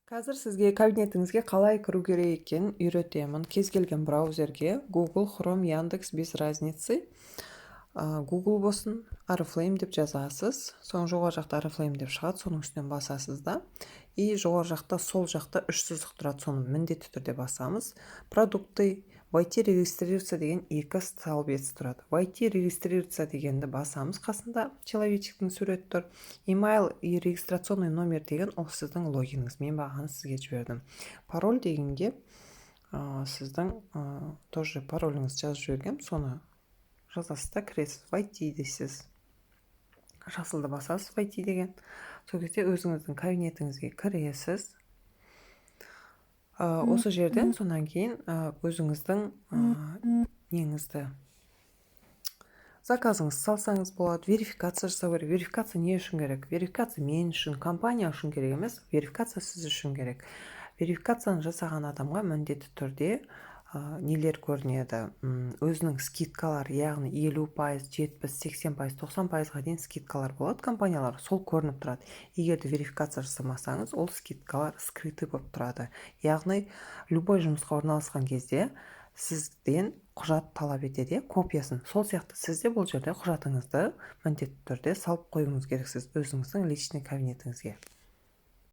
Қазір сізге кабинетіңізге қалай кіру керек екенін үйретемін. Кез келген браузерге Google, Chrome, Яндекс без разницы. Google болсын, Oriflame деп жазасыз. Соның жоғары жақта Oriflame деп шығады, соның үстінен басасыз да. И жоғары жақта, сол жақта 3 сызық тұрады, соны міндетті түрде басамыз. Продукты, войти регистрироваться деген 2 столбец тұрады. Войти регистрироваться дегенді басамыз, қасында человечектің суреті тұр. Email и регистрационный номер деген ол сіздің логиніңіз. Мен бағаны сізге жібердім. Пароль дегенге сіздің тоже пароліңіз жазып жібергем, соны жазасыз да кіресіз. Войти дейсіз. Жасылды басасыз, войти деген. Сол кезде өзіңіздің кабинетіңізге кіресіз. Осы жерден сонан кейін өзіңіздің неңізді заказыңыз салсаңыз болады. Верификация жасау керек. Верификация не үшін керек? Верификация мен үшін, компания үшін керек емес, верификация сіз үшін керек. Верификацияны жасаған адамға міндетті түрде нелер көрінеді. Өзінің скидкалар, яғни 50%, 70%, 80%, 90%-ға дейін скидкалар болады компаниялар, сол көрініп тұрады. Егер де верификация жасамасаңыз, ол скидкалар скрыты болып тұрады. Яғни любой жұмысқа орналасқан кезде сізден құжат талап етеді, копиясын. Сол сияқты сізде бұл жерде құжатыңызды міндетті түрде салып қоюыңыз керексіз өзіңіздің личный кабинетіңізге.